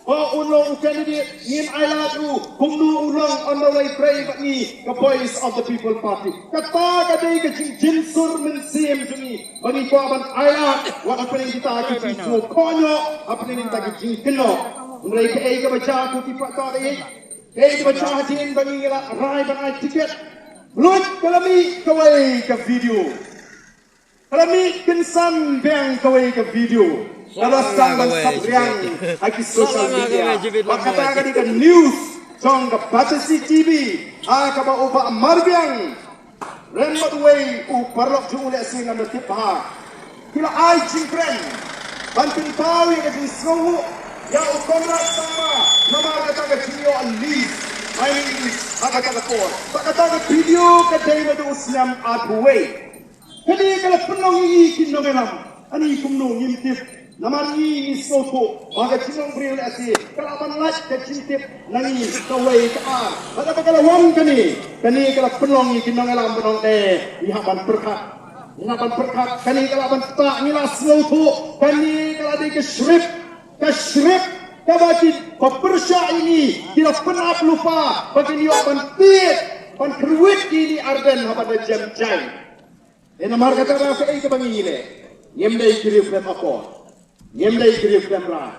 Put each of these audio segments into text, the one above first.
Ulong candidate ngin ailatu kumnu ulong on the way pray but ni the voice of the people party kata kadai ke jinsur mensim jumi bagi ko aban ailat wa apning kita ke jisu konyo apning kita ke jinkeno mereka ke baca ku tipak tadi baca hajin bagi ngila rai bangai tiket lut kalami kawai ke video kalami kinsan bang kawai ke video kalau sang sabriang aki social media makata ka di news song ka Batasi TV ka ba uba marbiang remot way u parlok ju ule sing na tipha kila ai chingkren bantin pawi ka di snow ya u komra sama nama kata ka jinyo ali my name is kata ko kata ka video ka dai na uslam atway kadi kala penong i kinogelam ani kumno ngimtip namari isoto baga cinong bril asi kalaban lat ke cintip nangi kawai ka pada kala wam kani kala penong kinong alam penong ihaban perkat kani kalaban ta ngila sloto kani kala de ke shrip kabati pepersya ini tidak pernah lupa bagi dia bantit pan kruit ini arden habada jam jai namar kata ba ke bangile yemdai kirif apa Yemdai kirif kamera.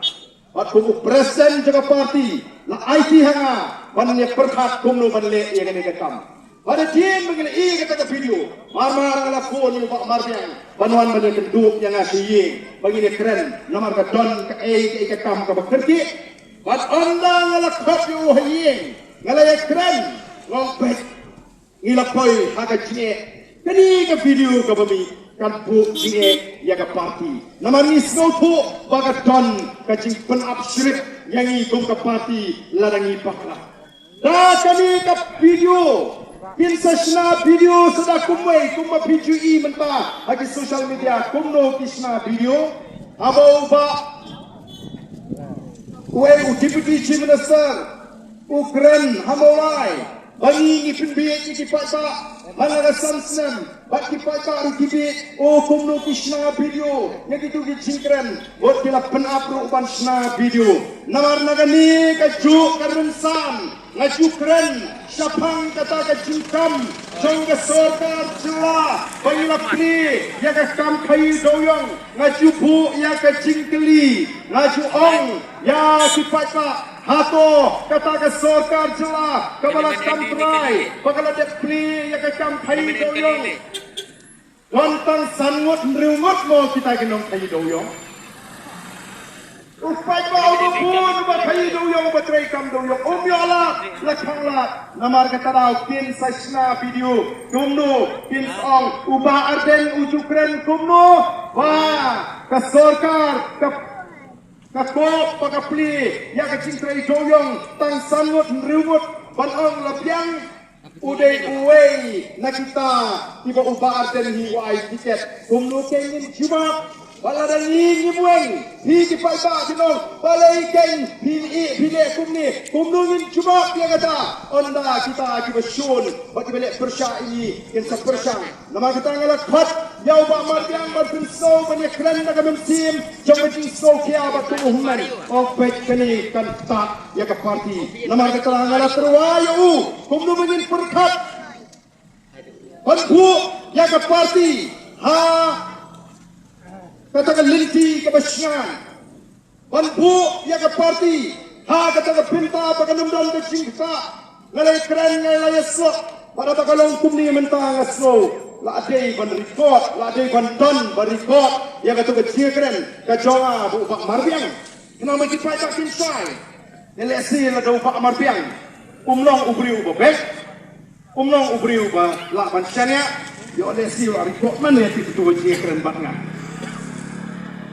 At kung present jaga party la IT hanga bannya perkat kumno banle yang ini ketam. Pada tim begini kata video. Marmar ala phone ni Pak Marbiang. Banuan bannya kenduk yang ngasih begini keren. Nomor ka don ka ketam ka bekerti. Bat onda ala kopyo hayeng. Ngalaya keren. Ngompet. Ngilapoi haga jine. Kani ka video ka bami. Kan bu sini ya ke parti. Nama ni snoto baga don kacing penap syirik yang ikut ke parti larangi paklah. Dah kami ke video. Pinsasna video sudah kumai kumma video i mentah bagi social media kumno kisna video. Abau ba Uwe Deputy Chief Minister Ukren Hamawai bagi ni pinbiak ni paksa Halaga Samsam, bagi pakar kibit, kumno kisna video, yang itu kicingkren, buat kila penapru upansna video. Namar nagani kaju karunsan, ngaju keren, syapang kata kajingkam, jangga sorkar celah, bagi pli, yang kam kayu doyong, ngaju bu yang kajingkeli, ngaju ong, ya kipaka. Hato kata ke sorkar celah kepala kamprai bakal ada pli yang kekam kayu doyong lontang sangut merungut mau kita genong kayu doyong upai bau dubun ubah kayu doyong batrai kam doyong umyola lakangla namar kata rau pin sasna video kumno pin ong ubah arden ujukren kumno wah ke sorkar ke Kakop pakapli yang kecintrai doyong tang sangut merungut banong lapiang udai uwei na kita tiba ubah arden hiwai tiket kumno kengin cuma baladani nyimueng hi kipai ba kinong balai keng hi kumno ngin cuma dia kata onda kita kibasyun bagi balik persya ini yang sepersang nama kita ngalak khat yau ba marbiang marpin so banyak keren na kami tim jangan so kia batu human opet kini kan tak ya ke parti nama kita ngalak terwayu kumno ngin perkat panbu ya ke parti katakan linti kebasyan panbu ya ke parti katakan pinta pakanumdan ke cingka ngalai keren ngalai esok pada pakalong kumni mentang asno ladai ban record ladai ban don ban record ya kata kecil keren kajonga bu Pak Marbiang kenapa kita tak kinsai nelesi la do Pak Marbiang umlong ubriu bebek umlong ubriu ba la ban chania yo lesi la record mana ya itu kecil keren banget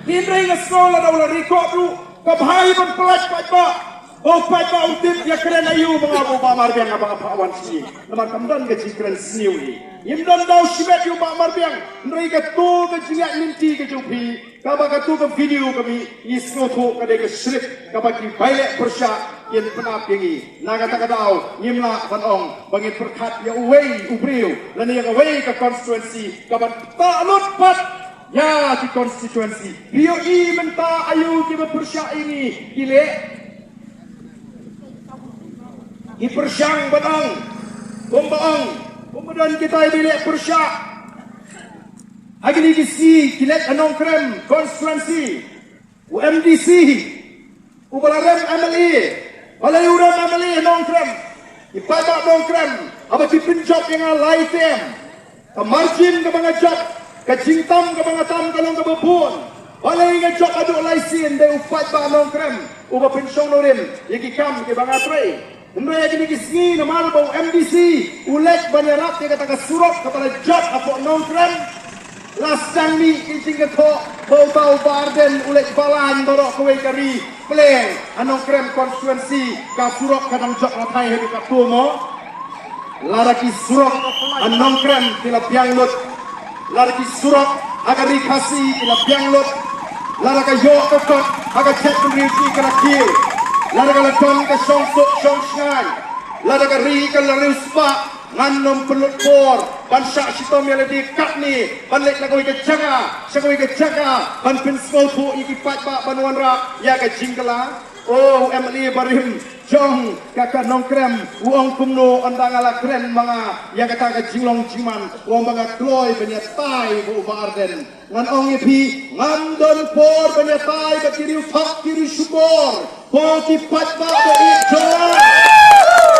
Hindai ngasol ada ulah record tu kabhai ban pelaj pak Opat ba utip ya keren ayu mengaku Pak Marbiang apa awan sini. Nama kamdan ke cikren sini ni. Imdan dau simet yu Pak Marbiang. Mereka tu ke jingat minti ke jupi. Kaba ke tu ke video kami isno tu ke dek syirik kaba ki bailek persya yang penap yangi. Na kata kadau nyimla banong bagi perkat ya uwei ubriu dan yang uwei ke konstituensi kaba tak lut pat ya di konstituensi. POE minta ayu kita persyak ini gile. Ipersyang batang, kumbaang, kemudian kita bilik persyak. Agni gisi kilet anong krem konstituensi, UMDC, ubalarem MLE, balayuram MLE anong krem, ipadak anong krem, apa dipinjok yang live tem, margin ke mga job, kajingtam ke mga tam kalong ke bebun, balay nga job aduk laisin, day upat ba anong krem, uba pensyong norim, yagikam ke mga tray. Umraya kini kisni na malbaw MDC ulet banyarat yang kata kasurok kepada job apa nongkrem lastang ni kincing ketok bau-bau barden ulet balan dorok kue kari pleng anongkrem konstituensi kasurok kadang job latai hebi katumo laraki surok anongkrem tila pianglut laraki surok agar dikasih tila pianglut laraka yok kekot agar cek penrisi kerakil lada kala don ka song sok song sngai lada ka ri ka la ruspa nganom pelut por ban syak sitom ya ledi kat ni ban lek la koi ka jaga sakoi ka jaga ban pin small pu iki pat ba banuan ra ya ka jingkala oh MLE barim jong kakak nongkrem uang kumno andang ala kren mga yang kata ka jinglong jiman uang mga kloy penyatai bu barden ngan ong ipi ngandon por penyatai ka kiri fak kiri syukur poti patba dari jalan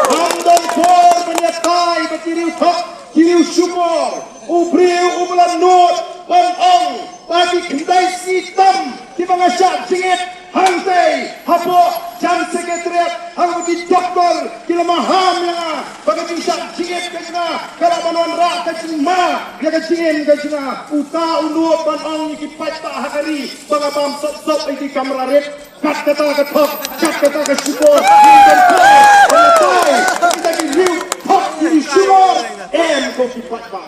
ngandon por penyatai ka kiri fak kiri syukur ubriu ubulan not ban ong bagi kendai sitam di mga syak jingit hantai hapo jam sekretariat hang bagi doktor kila maham yang bagi syak jingit kena kalau banuan rak kacima dia kacingin kacina uta undup ban ong iki patba hakari banga bam sop iki kamera red kat kata ketok kat kata ke syukur dan penyatai kita di riu top di syukur ko patba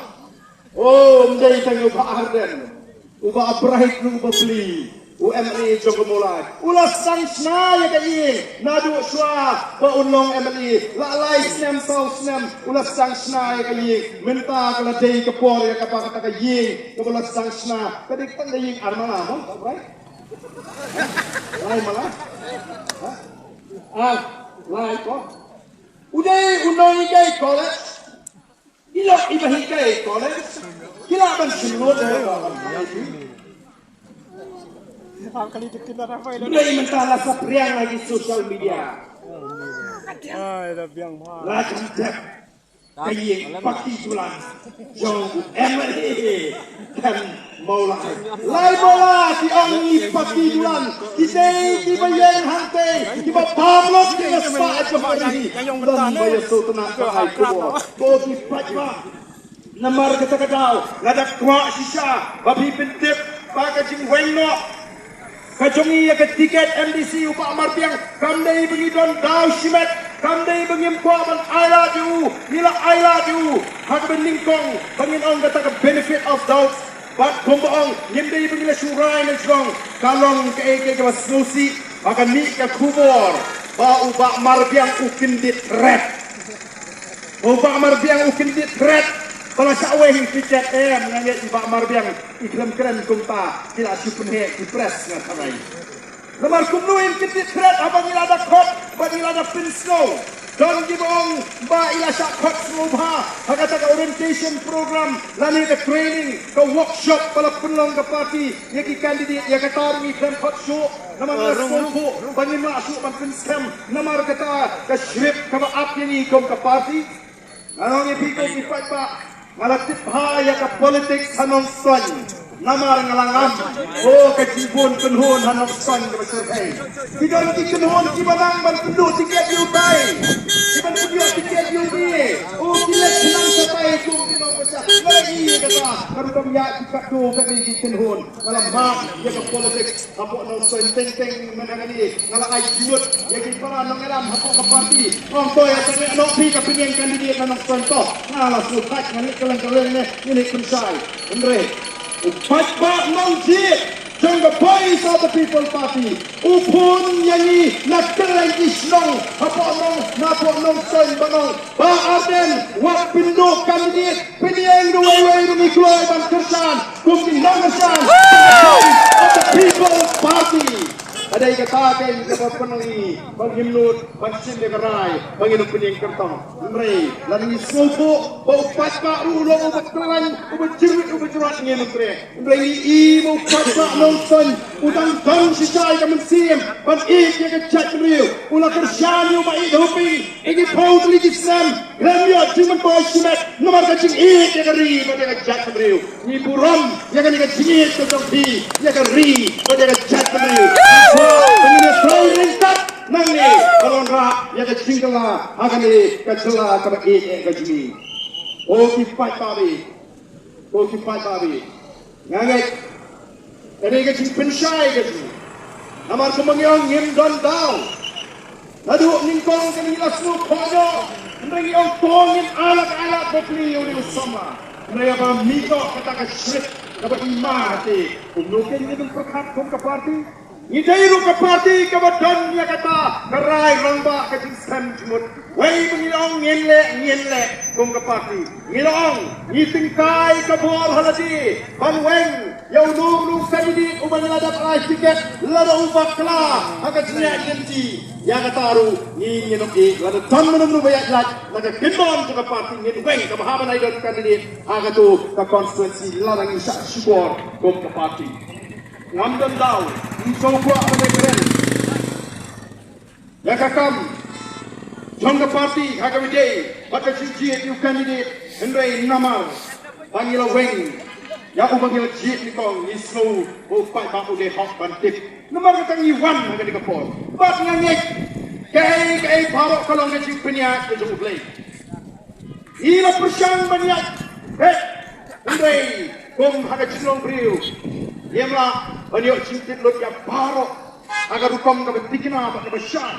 oh mdai tangu ba arden uba abrahit nu beli UMLE Joko Mulai ulas sang sna ya kai nadu swa ba unlong MLE la lai snem sau snem ulas sang sna ya kai minta kala dei ke por ya ka pa ka ying ke ulas sang sna kadik tan dei armala mo right lai mala lai ko udai unoi kai college ilok ibahi kai college kila ban sinod Budaya mentala sa priang lagi social media. Lagi cek kayak pagi bulan jauh MLE dan Maulai. Lai bola di angin pagi bulan kita di bayang hantai di bapamlot di sepat kembali dan bayar sultan kahai kubur. Bagi pajma namar kata kadau ladak kuat sisa babi pentip pakai jingweng no. Kajongi ya ke tiket MDC upak marpiang kandai bengidon dau shimet kandai bengim kuaban I love you nila I love you hak beningkong bengin ong kata ke benefit of doubt bat kumbaong nyemdai bengila surai dan strong kalong ke wasnusi akan ni ke kubur ba upak marpiang ukin dit red upak marpiang ukin dit red kalau sakwe hing tiket menganggap di Pak Marbiang iklam keren kumta tidak supenhe di press nggak tarai. Lemar kumnuin ketit keren abang ila ada kot, bang ila ada pin snow. Don gibong ba ila syak kot snowha. Hakata ka orientation program, lani ka training, ka workshop pala penlong ka party, yaki kandidat ya kata ni iklam kot show. Namar ka skolpo, bangin masuk bang pin scam. Namar kata ka shrip ka maap ni ikom ka party. Anong ipikong ipat pa. Malatip haya ka politik hanong son namar ngalangam oh kajibun penhun hanong son ka basurhay kidon kikenhun kibanang ban penduk tiket yutai kiban penduk tiket yuti oh kilat senang sapay kung kinong bacah lagi kata karutang ya kikatu kani kikenhun ngalam mak ya ka politik hapok nong son teng-teng manangani ngalangay junut ya kipara nong elam hapok ka party ong toy at ang anopi ka pingin kandidat hanong son to ngalas lutak nganit kalang-kalang ini kunsay Andre upat ba mong jit Jong the voice of the people party. Upun yani nagkereng isnong haponong naponong soy banong. Ba Arden wak pinduk kandidat pinieng duway rumikloy bang kersan kung tinangasan of the people party. Ada yang katakan kepada penangi, penghimnut, pensin degerai, penginut pening kertong, mereka lalu subuh, bau patma ulung, ubat kerang, ubat jerut, ubat jerat nginut mereka. Mereka ibu patma nonton, udang dong sisai kamen sim, pan yang kecak meriu, ulah kerjaan umat hidupin, ini pau teliti sem, gremio cuman boy simet, nomor kacing yang keri, pada kecak meriu, ni buram, yang kena kecingit ketompi, yang keri, pada kecak meriu. Pengingat Brown ringkat nangi kalon rak yang kecingkala akan ni kecela kebaik yang kecili. Oh kipat babi, nganget. Ini kecing pensyai kecil. Namar kemengiang ngim don dau. Nadu ningkong kami lasu kodo. Mengiang tongin alat-alat beli oleh sama. Mereka mito kata kesyrik kebat imah hati. Mungkin itu perkat kum ke parti. Idairu ke parti kebadan dia kata kerai rambak ke sistem jemut. Wei mengilong nyenle kum ke parti. Ngilong ngitingkai ke bor haladi. Ban weng yau nung kadidi uban ladap rai tiket lada ubak kela agak jenyak jenci. Yang kata aru nginok lada tan menung bayak laj lada gendon ke parti ngin weng ke bahaban idol kadidi agak tu ke konstituensi ladang isyak syukur kum ke parti. Ngamdan daw, isong buak penegren. Ya kakam, jong ke parti, hagawide, baka jijit yu kandidat, hendrai namar, panggil weng, ya panggil jit ni kong, islo, upai baku de hok bantik, namar katang iwan haga di kapol, bat ngangik, kaya parok kalong ngajik penyak, kejong ublay. Ila persyang banyak, hendrai, kong haga jinglong beriu, Yemla, beliau cintit lot yang barok agar hukum kebetikna apa kebesar.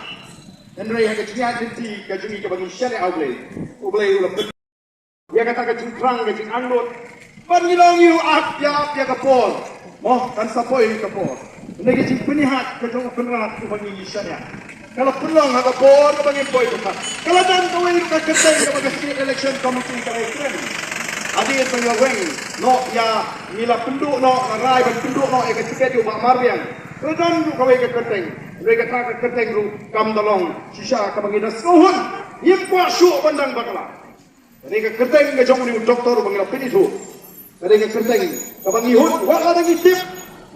Dan mereka kecingan cinti kejungi kebagi syariah ublay ulah. Dia kata kejungkrang kejung anglut. Pangilong yu ya kapol. Moh kan sapoi kapol. Mereka kejung penihat kejung penerat kebagi syariah. Kalau pelong ada kapol kebagi boy tepat. Kalau dan kau yang keteng kebagi election committee keren. Adik penyaweng, no ya mila penduk no rai penduk no eka tiket yu mak marbiang. Kedan ru kawai ke keteng, mereka tak ke keteng ru kam tolong sisa kabangida suhun. Yem kuat syuk pandang bakala. Mereka keteng ke jong ni doktor bangila pini tu. Mereka keteng kabangi hut wala lagi tip.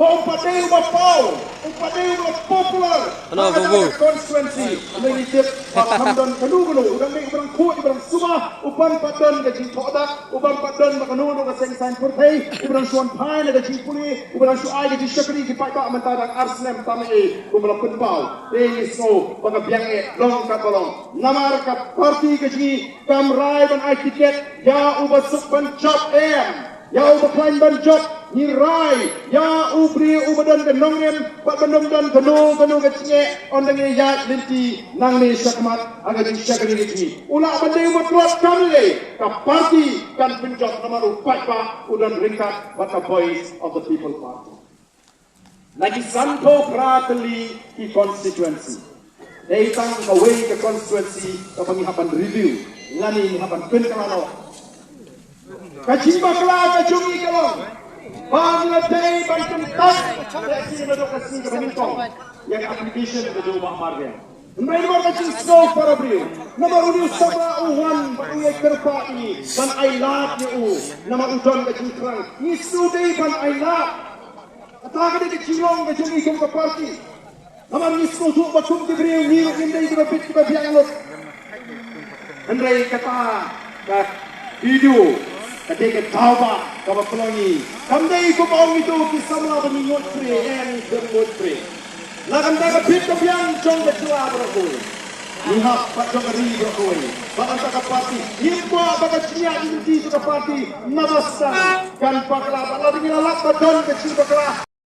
Umpatay umapau, umpatay popular. Ano constituency, may tip hamdan kanugulo, udang may ibrang kuat ibrang suma, upan padan kajing todak, upan padan makanuno kasing sign purpay, ibrang suan pai na kajing puli, ibrang suai kajing syakri ki pai ka mentadang arslem tamai kumalapan pau. Ini so pagabiyang long katolong. Namar ka parti kajing kamrai ban ai tiket ya ubasuk ban job ya ubaklain ban job ni rai ya ubri ubadan ke nongren pak bandom dan kanu kecnye ondangi ya linti nang ni sakmat aga di syakri ni ula bandai ubat kami ka parti kan penjot nama upai pa udan ringkat bata voice of the people party lagi santo prateli di constituency datang away ke constituency ke penghapan review ngani hapan penkalano kacimba kala kacungi kalong Bangladesh bantum tak seleksi edukasi kemenkom yang application ke Jawa Marga. Mereka kacing so para beliau. Nama ulu sama uwan baru yang kerpa ini ban ailat ni nama udon kacing kerang. Ni sudai ban ailat. Atau ada kecilong kacungi kum ke parti. Nama ni sudu batum ke beliau ni indai berapit ke biang lot. Andai kata kat video. Ketika tauba kau pelongi, kami ikut bau itu kisah mengingat free and bermut free. Lakan tak kepit kebiang jong kecua berkoi. Lihat pak jong keri berkoi. Bahkan tak parti, himba bagai cia inti juga parti nabasta kan pakla. Lalu kita lap badan kecil pakla.